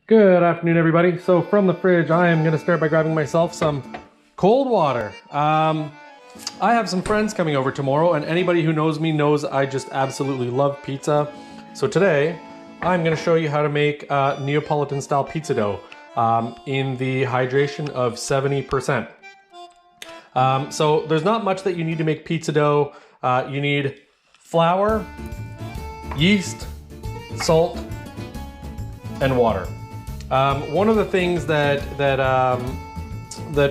Good afternoon, everybody. So from the fridge, I am gonna start by grabbing myself some cold water. I have some friends coming over tomorrow, and anybody who knows me knows I just absolutely love pizza. So today, I'm gonna show you how to make Neapolitan style pizza dough in the hydration of 70%. So there's not much that you need to make pizza dough. You need flour, yeast, salt, and water. One of the things that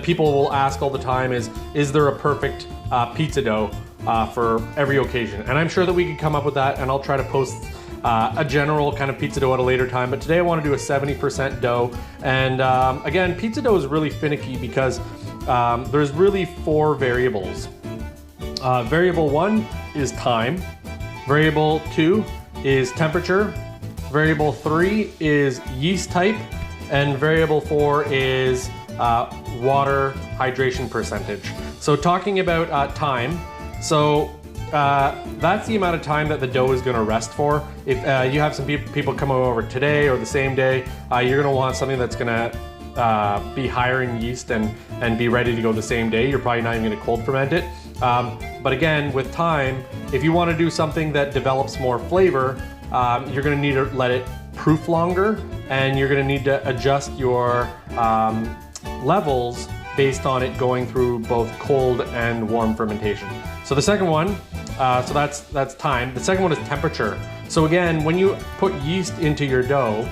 people will ask all the time is there a perfect pizza dough for every occasion? And I'm sure that we could come up with that, and I'll try to post a general kind of pizza dough at a later time. But today I want to do a 70% dough. And again, pizza dough is really finicky because there's really 4 variables. Variable 1 is time. Variable 2 is temperature. Variable 3 is yeast type, and variable 4 is water hydration percentage. So talking about time, so that's the amount of time that the dough is going to rest for. If you have some people coming over today or the same day, you're going to want something that's going to be higher in yeast and be ready to go the same day. You're probably not even going to cold ferment it. But again, with time, if you want to do something that develops more flavor, you're going to need to let it proof longer, and you're going to need to adjust your levels based on it going through both cold and warm fermentation. So the second one, so that's time. The second one is temperature. So again, when you put yeast into your dough,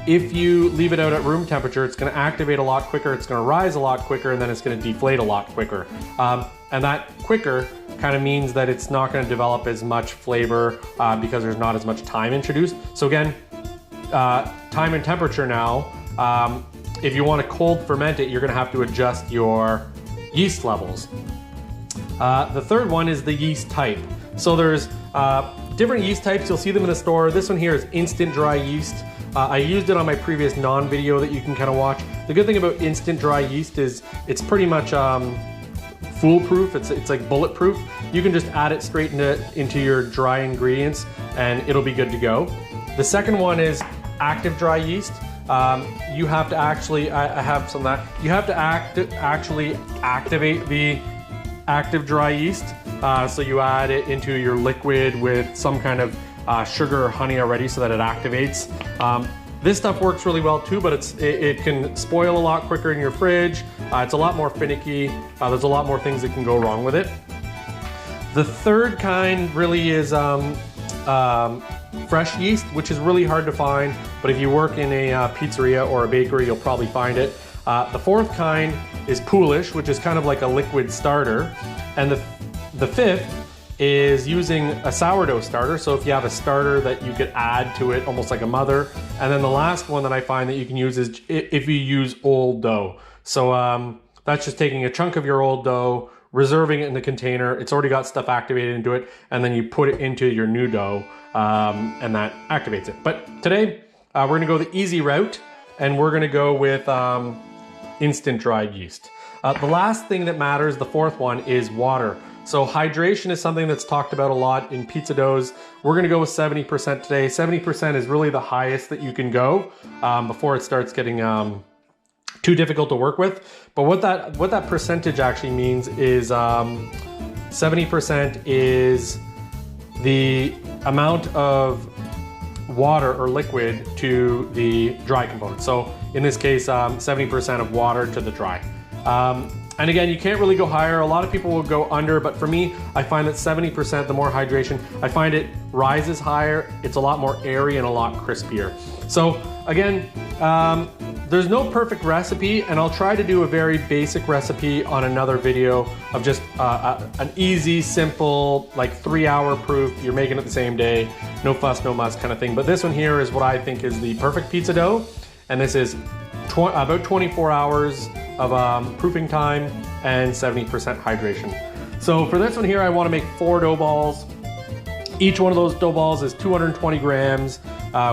if you leave it out at room temperature, it's going to activate a lot quicker, it's going to rise a lot quicker, and then it's going to deflate a lot quicker. And that quicker kind of means that it's not going to develop as much flavor because there's not as much time introduced. So again, time and temperature now, if you want to cold ferment it, you're going to have to adjust your yeast levels. The third one is the yeast type. So there's different yeast types. You'll see them in the store. This one here is instant dry yeast. I used it on my previous non-video that you can kind of watch. The good thing about instant dry yeast is it's pretty much foolproof. It's like bulletproof. You can just add it straight into your dry ingredients and it'll be good to go. The second one is active dry yeast. You have to actually, I have some of that. You have to actually activate the active dry yeast. So you add it into your liquid with some kind of sugar or honey already so that it activates. This stuff works really well too, but it can spoil a lot quicker in your fridge. It's a lot more finicky. There's a lot more things that can go wrong with it. The third kind really is fresh yeast, which is really hard to find, but if you work in a pizzeria or a bakery, you'll probably find it. The fourth kind is poolish, which is kind of like a liquid starter. And the fifth is using a sourdough starter. So if you have a starter that you could add to it, almost like a mother. And then the last one that I find that you can use is if you use old dough. So that's just taking a chunk of your old dough, reserving it in the container. It's already got stuff activated into it, and then you put it into your new dough, and that activates it. But today, we're gonna go the easy route, and we're gonna go with instant dried yeast. The last thing that matters, the fourth one, is water. So hydration is something that's talked about a lot in pizza doughs. We're gonna go with 70% today. 70% is really the highest that you can go before it starts getting too difficult to work with. But what that percentage actually means is 70% is the amount of water or liquid to the dry component. So in this case, 70% of water to the dry. And again, you can't really go higher. A lot of people will go under, but for me, I find that 70%, the more hydration, I find it rises higher. It's a lot more airy and a lot crispier. So again, there's no perfect recipe, and I'll try to do a very basic recipe on another video of just an easy, simple, like 3-hour proof. You're making it the same day, no fuss, no muss kind of thing. But this one here is what I think is the perfect pizza dough. And this is about 24 hours of proofing time and 70% hydration. So for this one here, I want to make 4 dough balls. Each one of those dough balls is 220 grams,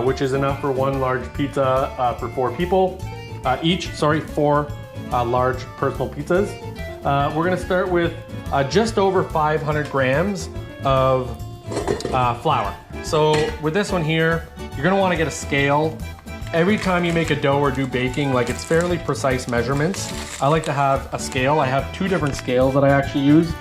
which is enough for 1 large pizza for 4 people. 4 large personal pizzas. We're gonna start with just over 500 grams of flour. So with this one here, you're gonna wanna get a scale every time you make a dough or do baking, like it's fairly precise measurements. I like to have a scale. I have 2 different scales that I actually use.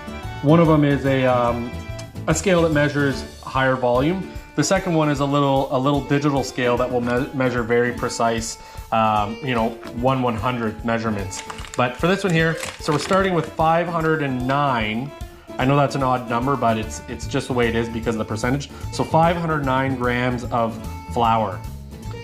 One of them is a scale that measures higher volume. The second one is a little digital scale that will measure very precise, you know, 1/100th measurements. But for this one here, so we're starting with 509. I know that's an odd number, but it's just the way it is because of the percentage. So 509 grams of flour.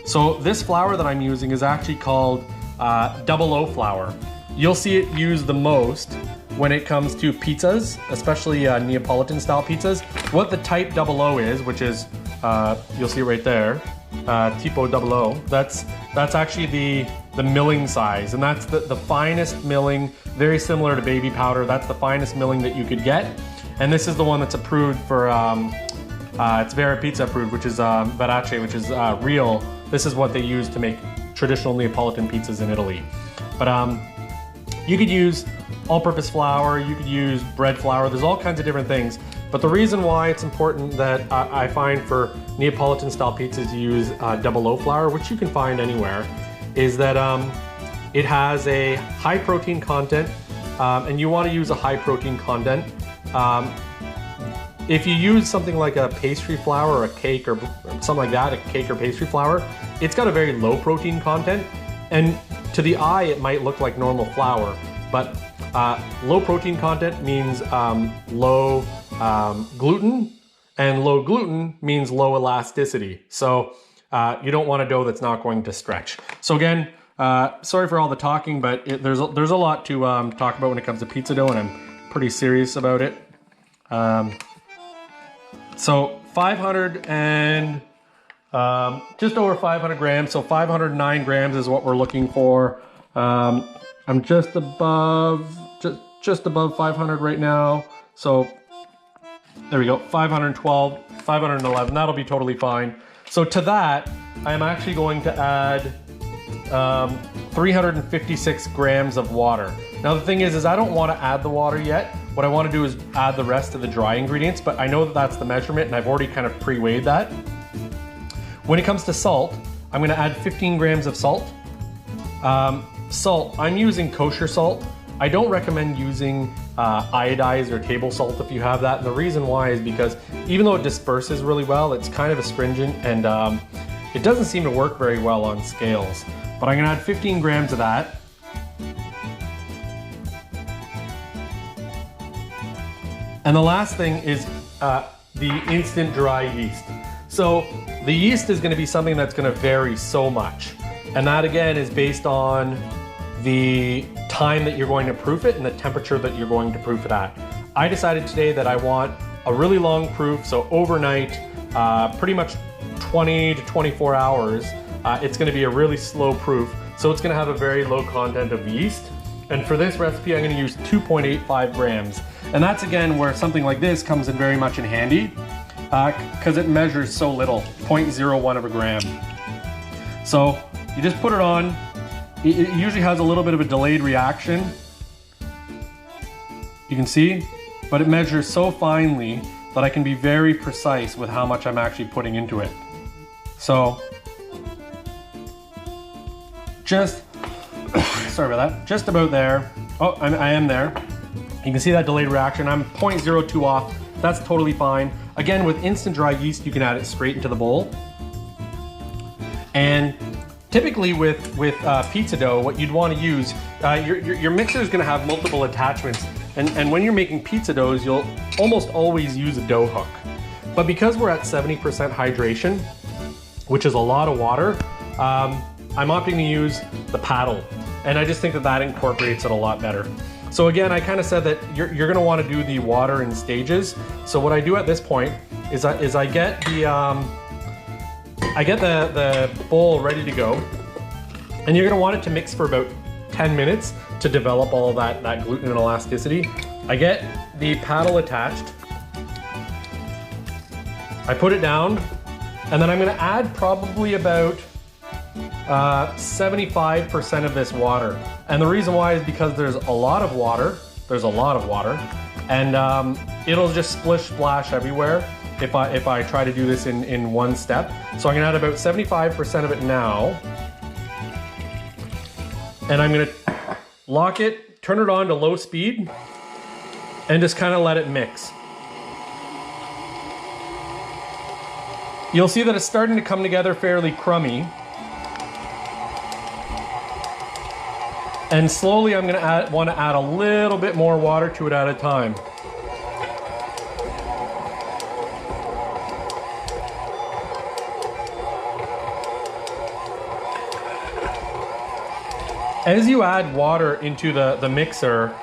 So this flour that I'm using is actually called double O flour. You'll see it used the most when it comes to pizzas, especially Neapolitan style pizzas. What the type double O is, which is, you'll see right there, tipo double O, that's actually the milling size, and that's the finest milling, very similar to baby powder. That's the finest milling that you could get. And this is the one that's approved for, it's Vera Pizza approved, which is Verace, which is real. This is what they use to make traditional Neapolitan pizzas in Italy. But you could use all-purpose flour, you could use bread flour, there's all kinds of different things. But the reason why it's important that I find for Neapolitan style pizzas to use double O flour, which you can find anywhere, is that it has a high protein content, and you want to use a high protein content. If you use something like a pastry flour or a cake or something like that, a cake or pastry flour, it's got a very low protein content, and to the eye it might look like normal flour, but low protein content means low gluten, and low gluten means low elasticity. So you don't want a dough that's not going to stretch. So again, sorry for all the talking, but there's a lot to talk about when it comes to pizza dough, and I'm pretty serious about it. So 500 and just over 500 grams, so 509 grams is what we're looking for. I'm just above 500 right now. So there we go, 512, 511, that'll be totally fine. So to that, I'm actually going to add 356 grams of water. Now the thing is I don't want to add the water yet. What I want to do is add the rest of the dry ingredients, but I know that that's the measurement and I've already kind of pre-weighed that. When it comes to salt, I'm going to add 15 grams of salt. Salt, I'm using kosher salt. I don't recommend using iodized or table salt if you have that. And the reason why is because even though it disperses really well, it's kind of astringent and it doesn't seem to work very well on scales. But I'm going to add 15 grams of that. And the last thing is the instant dry yeast. So the yeast is going to be something that's going to vary so much. And that again is based on the time that you're going to proof it and the temperature that you're going to proof it at. I decided today that I want a really long proof, so overnight, pretty much 20 to 24 hours. It's going to be a really slow proof, so it's going to have a very low content of yeast. And for this recipe, I'm going to use 2.85 grams. And that's again where something like this comes in very much in handy because it measures so little, 0.01 of a gram. So you just put it on. It usually has a little bit of a delayed reaction. You can see, but it measures so finely that I can be very precise with how much I'm actually putting into it. So just, sorry about that, just about there. Oh, I am there. You can see that delayed reaction. I'm 0.02 off. That's totally fine. Again, with instant dry yeast, you can add it straight into the bowl. And typically with pizza dough, what you'd want to use, your mixer is going to have multiple attachments. And when you're making pizza doughs, you'll almost always use a dough hook. But because we're at 70% hydration, which is a lot of water, I'm opting to use the paddle. And I just think that that incorporates it a lot better. So again, I kind of said that you're going to want to do the water in stages. So what I do at this point is I get the bowl ready to go, and you're going to want it to mix for about 10 minutes to develop all of that gluten and elasticity. I get the paddle attached. I put it down, and then I'm going to add probably about 75% of this water. And the reason why is because there's a lot of water. And it'll just splish splash everywhere. if I try to do this in one step. So I'm gonna add about 75% of it now. And I'm gonna lock it, turn it on to low speed, and just kind of let it mix. You'll see that it's starting to come together fairly crummy. And slowly I'm gonna want to add a little bit more water to it at a time. As you add water into the mixer,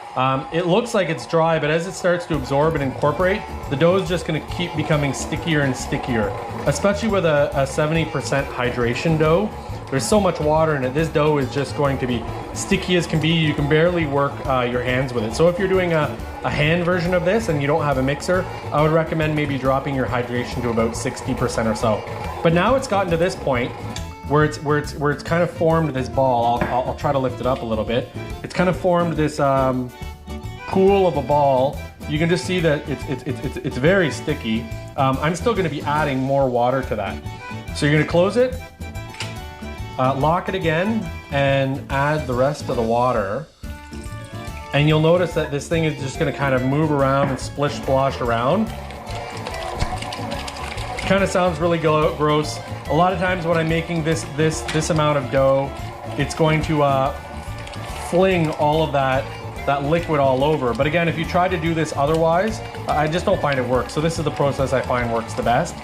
it looks like it's dry, but as it starts to absorb and incorporate, the dough is just gonna keep becoming stickier and stickier. Especially with a 70% hydration dough, there's so much water in it, this dough is just going to be sticky as can be. You can barely work your hands with it. So if you're doing a hand version of this and you don't have a mixer, I would recommend maybe dropping your hydration to about 60% or so. But now it's gotten to this point where it's kind of formed this ball. I'll try to lift it up a little bit. It's kind of formed this pool of a ball. You can just see that it's very sticky. I'm still going to be adding more water to that. So you're going to close it, lock it again, and add the rest of the water. And you'll notice that this thing is just going to kind of move around and splish splosh around. Kind of sounds really gross. A lot of times when I'm making this amount of dough, it's going to fling all of that liquid all over. But again, if you try to do this otherwise, I just don't find it works. So this is the process I find works the best.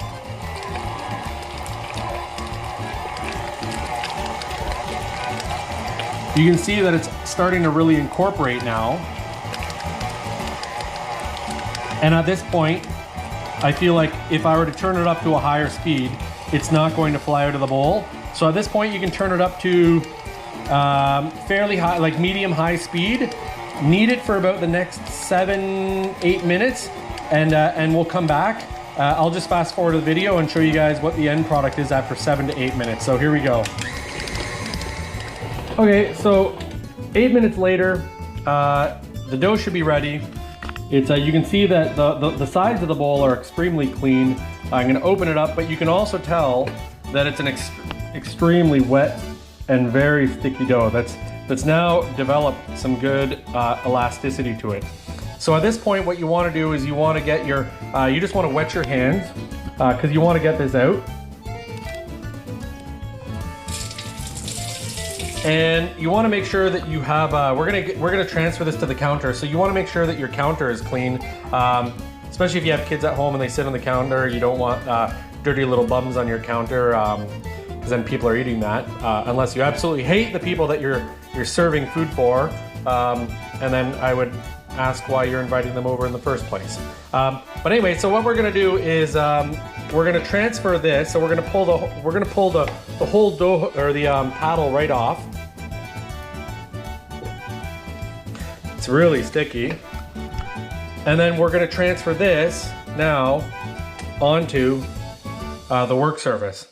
You can see that it's starting to really incorporate now. And at this point, I feel like if I were to turn it up to a higher speed, it's not going to fly out of the bowl. So at this point, you can turn it up to fairly high, like medium high speed. Knead it for about the next 7-8 minutes, and we'll come back. I'll just fast forward to the video and show you guys what the end product is after 7 to 8 minutes. So here we go. Okay, so 8 minutes later, the dough should be ready. It's you can see that the sides of the bowl are extremely clean. I'm going to open it up, but you can also tell that it's an extremely wet and very sticky dough that's now developed some good elasticity to it. So at this point, what you want to do is you want to get your you just want to wet your hands because you want to get this out. And you want to make sure that you have, we're gonna transfer this to the counter. So you want to make sure that your counter is clean, especially if you have kids at home and they sit on the counter. You don't want dirty little bums on your counter, because then people are eating that. Unless you absolutely hate the people that you're serving food for, and then I would ask why you're inviting them over in the first place. But anyway, so what we're gonna do is we're gonna transfer this. So we're gonna pull the whole dough or the paddle right off. It's really sticky. And then we're gonna transfer this now onto the work surface.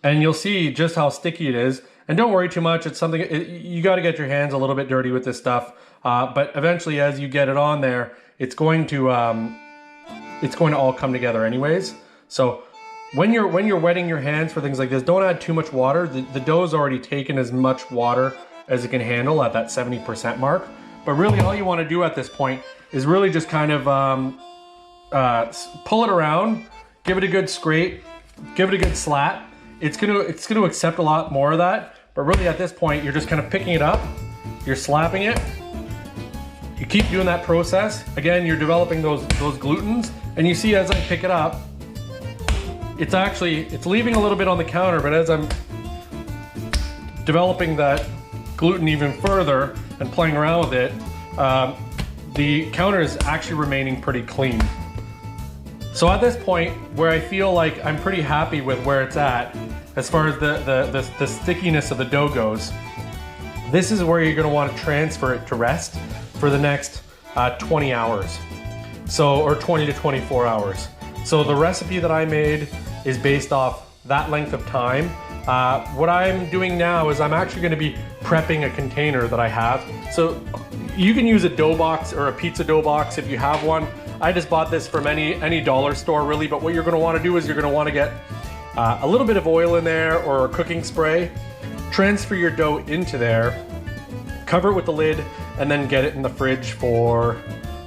And you'll see just how sticky it is. And don't worry too much, it's something, you gotta get your hands a little bit dirty with this stuff. But eventually as you get it on there, it's going to all come together anyways. So when you're wetting your hands for things like this, don't add too much water. The dough's already taken as much water as it can handle at that 70% mark. But really all you want to do at this point is really just kind of pull it around, give it a good scrape, give it a good slap. It's gonna accept a lot more of that. But really at this point, you're just kind of picking it up, you're slapping it. You keep doing that process. Again, you're developing those glutens, and you see as I pick it up, it's leaving a little bit on the counter, but as I'm developing that gluten even further and playing around with it, the counter is actually remaining pretty clean. So at this point, where I feel like I'm pretty happy with where it's at, as far as the stickiness of the dough goes, this is where you're gonna want to transfer it to rest for the next 20 hours. So, or 20 to 24 hours. So the recipe that I made is based off that length of time. What I'm doing now is I'm actually gonna be prepping a container that I have. So you can use a dough box or a pizza dough box if you have one. I just bought this from any dollar store really, but what you're gonna wanna do is you're gonna wanna get a little bit of oil in there or cooking spray, transfer your dough into there, cover it with the lid, and then get it in the fridge for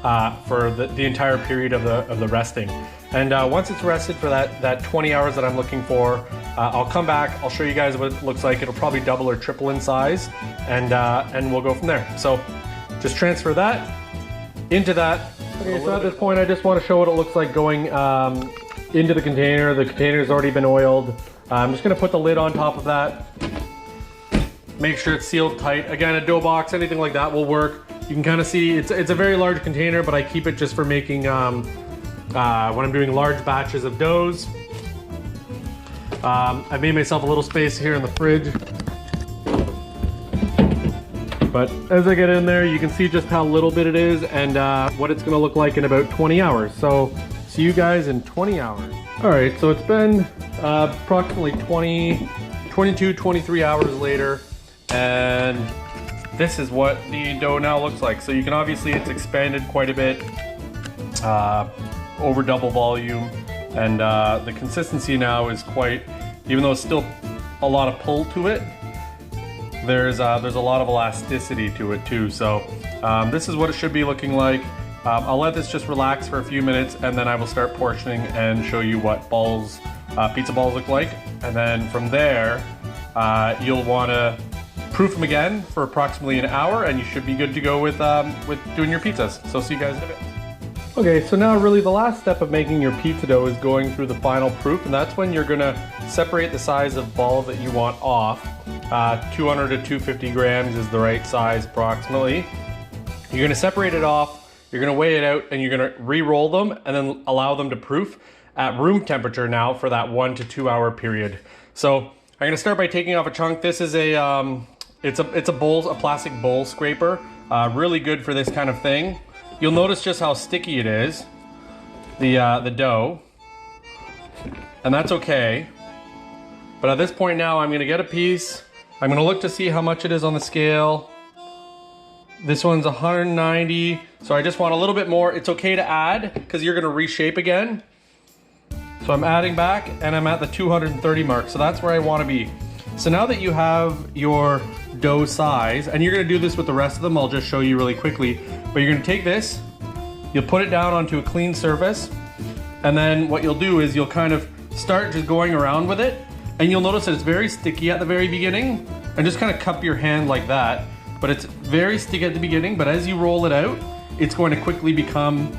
the entire period of the resting. And once it's rested for that 20 hours that I'm looking for, I'll come back, I'll show you guys what it looks like. It'll probably double or triple in size, and we'll go from there. So just transfer that into that. Okay, so at this point I just want to show what it looks like going into the container. The container's already been oiled. I'm just gonna put the lid on top of that. Make sure it's sealed tight. Again, a dough box, anything like that will work. You can kind of see it's a very large container, but I keep it just for making when I'm doing large batches of doughs. I've made myself a little space here in the fridge. But as I get in there, you can see just how little bit it is and what it's gonna look like in about 20 hours. So see you guys in 20 hours. All right, so it's been approximately 22, 23 hours later, and this is what the dough now looks like. So you can obviously, it's expanded quite a bit, over double volume, and the consistency now is quite, even though it's still a lot of pull to it, there's a lot of elasticity to it too. So this is what it should be looking like. I'll let this just relax for a few minutes, and then I will start portioning and show you what balls, pizza balls look like. And then from there, you'll want to proof them again for approximately an hour, and you should be good to go with doing your pizzas. So see you guys in a bit. Okay, so now really the last step of making your pizza dough is going through the final proof, and that's when you're gonna separate the size of ball that you want off. 200 to 250 grams is the right size approximately. You're gonna separate it off, you're gonna weigh it out, and you're gonna re-roll them and then allow them to proof at room temperature now for that 1 to 2 hour period. So I'm gonna start by taking off a chunk. This is it's a plastic bowl scraper, really good for this kind of thing. You'll notice just how sticky it is, the dough, and that's okay. But at this point now, I'm gonna get a piece. I'm gonna look to see how much it is on the scale. This one's 190, so I just want a little bit more. It's okay to add, because you're gonna reshape again. So I'm adding back, and I'm at the 230 mark, so that's where I wanna be. So now that you have your dough size, and you're gonna do this with the rest of them, I'll just show you really quickly, but you're gonna take this, you'll put it down onto a clean surface, and then what you'll do is you'll kind of start just going around with it, and you'll notice that it's very sticky at the very beginning, and just kind of cup your hand like that, but it's very sticky at the beginning, but as you roll it out, it's going to quickly become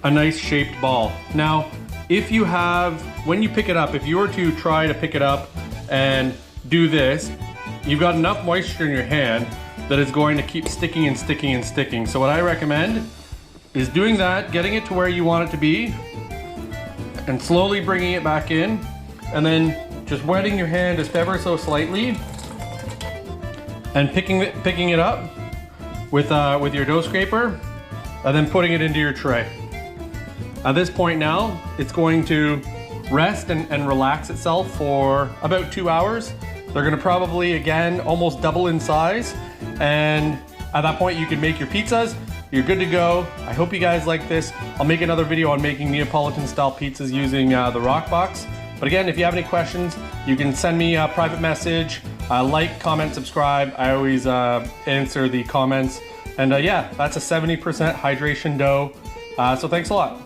a nice shaped ball. Now, if you have, when you pick it up, if you were to try to pick it up and do this, you've got enough moisture in your hand that it's going to keep sticking and sticking and sticking. So what I recommend is doing that, getting it to where you want it to be, and slowly bringing it back in, and then just wetting your hand just ever so slightly, and picking it up with your dough scraper, and then putting it into your tray. At this point now, it's going to rest and relax itself for about 2 hours. They're gonna probably, again, almost double in size. And at that point, you can make your pizzas. You're good to go. I hope you guys like this. I'll make another video on making Neapolitan style pizzas using the rock box. But again, if you have any questions, you can send me a private message, like, comment, subscribe. I always answer the comments. And yeah, that's a 70% hydration dough. So thanks a lot.